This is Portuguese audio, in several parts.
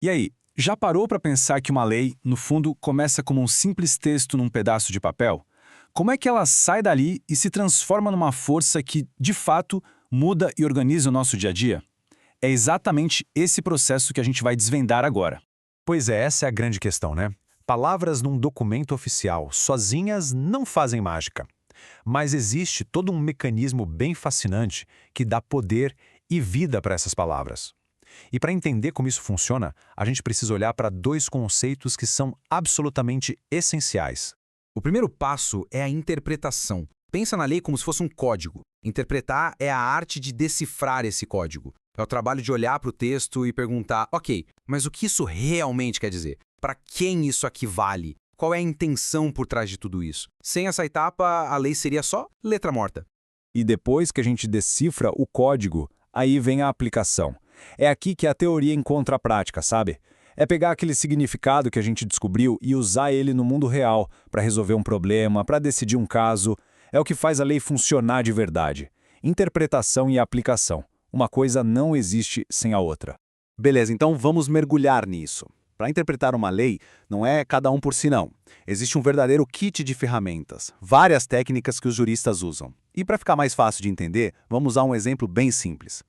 E aí, já parou para pensar que uma lei, no fundo, começa como um simples texto num pedaço de papel? Como é que ela sai dali e se transforma numa força que, de fato, muda e organiza o nosso dia a dia? É exatamente esse processo que a gente vai desvendar agora. Pois é, essa é a grande questão, né? Palavras num documento oficial, sozinhas, não fazem mágica. Mas existe todo um mecanismo bem fascinante que dá poder e vida para essas palavras. E para entender como isso funciona, a gente precisa olhar para dois conceitos que são absolutamente essenciais. O primeiro passo é a interpretação. Pensa na lei como se fosse um código. Interpretar é a arte de decifrar esse código. É o trabalho de olhar para o texto e perguntar, ok, mas o que isso realmente quer dizer? Para quem isso aqui vale? Qual é a intenção por trás de tudo isso? Sem essa etapa, a lei seria só letra morta. E depois que a gente decifra o código, aí vem a aplicação. É aqui que a teoria encontra a prática, sabe? É pegar aquele significado que a gente descobriu e usar ele no mundo real, para resolver um problema, para decidir um caso. É o que faz a lei funcionar de verdade. Interpretação e aplicação. Uma coisa não existe sem a outra. Beleza, então vamos mergulhar nisso. Para interpretar uma lei, não é cada um por si não. Existe um verdadeiro kit de ferramentas, várias técnicas que os juristas usam. E para ficar mais fácil de entender, vamos usar um exemplo bem simples.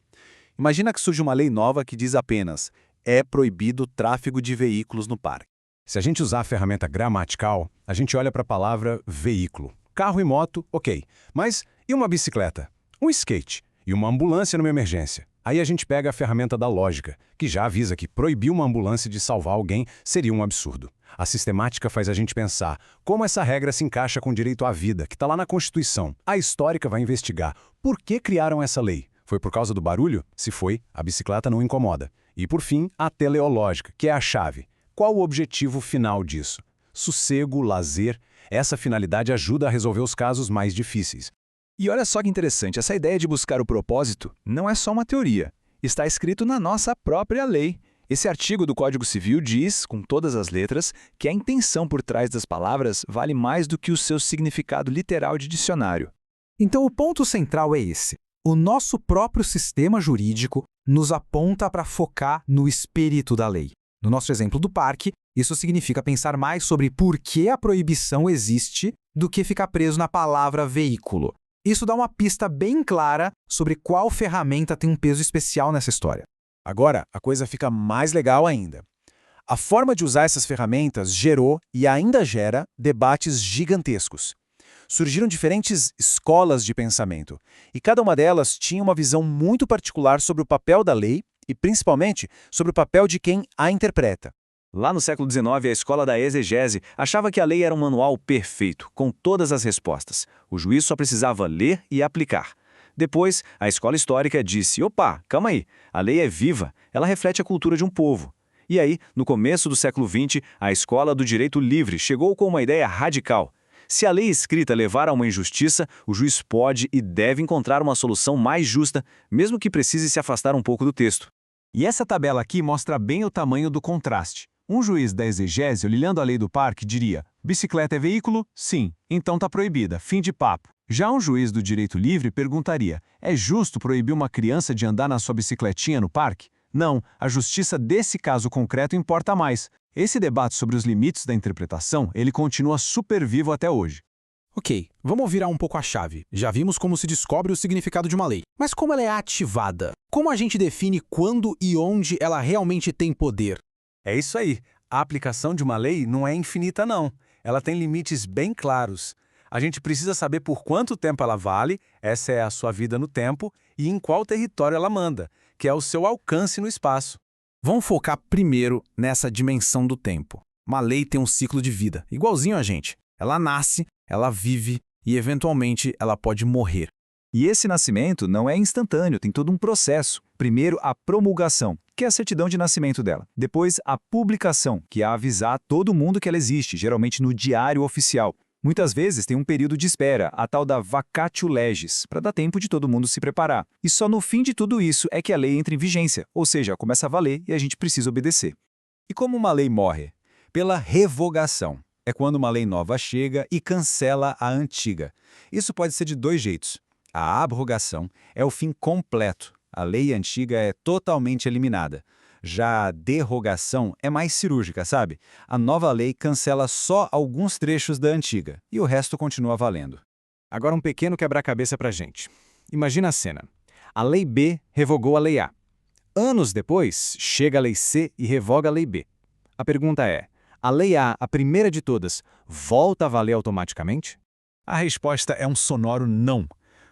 Imagina que surge uma lei nova que diz apenas: é proibido o tráfego de veículos no parque. Se a gente usar a ferramenta gramatical, a gente olha para a palavra veículo. Carro e moto, ok. Mas e uma bicicleta? Um skate? E uma ambulância numa emergência? Aí a gente pega a ferramenta da lógica, que já avisa que proibir uma ambulância de salvar alguém seria um absurdo. A sistemática faz a gente pensar como essa regra se encaixa com o direito à vida, que está lá na Constituição. A histórica vai investigar por que criaram essa lei. Foi por causa do barulho? Se foi, a bicicleta não incomoda. E por fim, a teleológica, que é a chave. Qual o objetivo final disso? Sossego, lazer. Essa finalidade ajuda a resolver os casos mais difíceis. E olha só que interessante, essa ideia de buscar o propósito não é só uma teoria. Está escrito na nossa própria lei. Esse artigo do Código Civil diz, com todas as letras, que a intenção por trás das palavras vale mais do que o seu significado literal de dicionário. Então o ponto central é esse. O nosso próprio sistema jurídico nos aponta para focar no espírito da lei. No nosso exemplo do parque, isso significa pensar mais sobre por que a proibição existe do que ficar preso na palavra veículo. Isso dá uma pista bem clara sobre qual ferramenta tem um peso especial nessa história. Agora, a coisa fica mais legal ainda. A forma de usar essas ferramentas gerou e ainda gera debates gigantescos. Surgiram diferentes escolas de pensamento, e cada uma delas tinha uma visão muito particular sobre o papel da lei e, principalmente, sobre o papel de quem a interpreta. Lá no século XIX, a escola da exegese achava que a lei era um manual perfeito, com todas as respostas. O juiz só precisava ler e aplicar. Depois, a escola histórica disse, opa, calma aí, a lei é viva, ela reflete a cultura de um povo. E aí, no começo do século XX, a escola do direito livre chegou com uma ideia radical. Se a lei escrita levar a uma injustiça, o juiz pode e deve encontrar uma solução mais justa, mesmo que precise se afastar um pouco do texto. E essa tabela aqui mostra bem o tamanho do contraste. Um juiz da exegese, olhando a lei do parque, diria: bicicleta é veículo? Sim, então está proibida, fim de papo. Já um juiz do direito livre perguntaria: é justo proibir uma criança de andar na sua bicicletinha no parque? Não, a justiça desse caso concreto importa mais. Esse debate sobre os limites da interpretação, ele continua super vivo até hoje. Ok, vamos virar um pouco a chave. Já vimos como se descobre o significado de uma lei. Mas como ela é ativada? Como a gente define quando e onde ela realmente tem poder? É isso aí. A aplicação de uma lei não é infinita, não. Ela tem limites bem claros. A gente precisa saber por quanto tempo ela vale, essa é a sua vida no tempo, e em qual território ela manda, que é o seu alcance no espaço. Vamos focar primeiro nessa dimensão do tempo. Uma lei tem um ciclo de vida, igualzinho a gente. Ela nasce, ela vive e, eventualmente, ela pode morrer. E esse nascimento não é instantâneo, tem todo um processo. Primeiro, a promulgação, que é a certidão de nascimento dela. Depois, a publicação, que é avisar todo mundo que ela existe, geralmente no diário oficial. Muitas vezes tem um período de espera, a tal da vacatio legis, para dar tempo de todo mundo se preparar. E só no fim de tudo isso é que a lei entra em vigência, ou seja, começa a valer e a gente precisa obedecer. E como uma lei morre? Pela revogação. É quando uma lei nova chega e cancela a antiga. Isso pode ser de dois jeitos. A abrogação é o fim completo. A lei antiga é totalmente eliminada. Já a derrogação é mais cirúrgica, sabe? A nova lei cancela só alguns trechos da antiga e o resto continua valendo. Agora um pequeno quebra-cabeça pra gente. Imagina a cena. A Lei B revogou a Lei A. Anos depois, chega a Lei C e revoga a Lei B. A pergunta é, a Lei A primeira de todas, volta a valer automaticamente? A resposta é um sonoro não.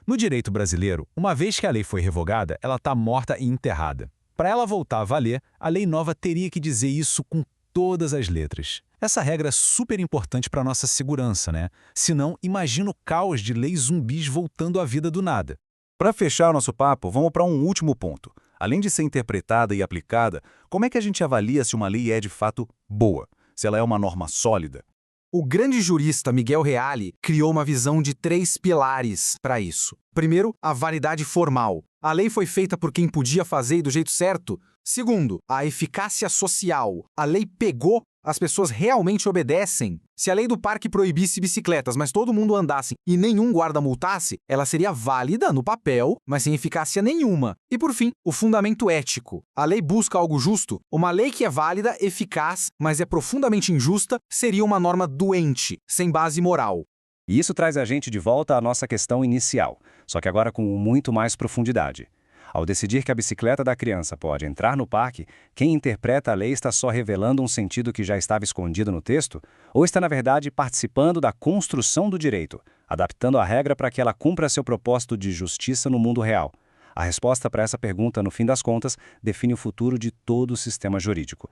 No direito brasileiro, uma vez que a lei foi revogada, ela está morta e enterrada. Para ela voltar a valer, a lei nova teria que dizer isso com todas as letras. Essa regra é super importante para a nossa segurança, né? Senão, imagina o caos de leis zumbis voltando à vida do nada. Para fechar nosso papo, vamos para um último ponto. Além de ser interpretada e aplicada, como é que a gente avalia se uma lei é de fato boa? Se ela é uma norma sólida? O grande jurista Miguel Reale criou uma visão de 3 pilares para isso. Primeiro, a validade formal. A lei foi feita por quem podia fazer e do jeito certo. Segundo, a eficácia social. A lei pegou, as pessoas realmente obedecem. Se a lei do parque proibisse bicicletas, mas todo mundo andasse e nenhum guarda multasse, ela seria válida no papel, mas sem eficácia nenhuma. E por fim, o fundamento ético. A lei busca algo justo. Uma lei que é válida, eficaz, mas é profundamente injusta, seria uma norma doente, sem base moral. E isso traz a gente de volta à nossa questão inicial, só que agora com muito mais profundidade. Ao decidir que a bicicleta da criança pode entrar no parque, quem interpreta a lei está só revelando um sentido que já estava escondido no texto? Ou está, na verdade, participando da construção do direito, adaptando a regra para que ela cumpra seu propósito de justiça no mundo real? A resposta para essa pergunta, no fim das contas, define o futuro de todo o sistema jurídico.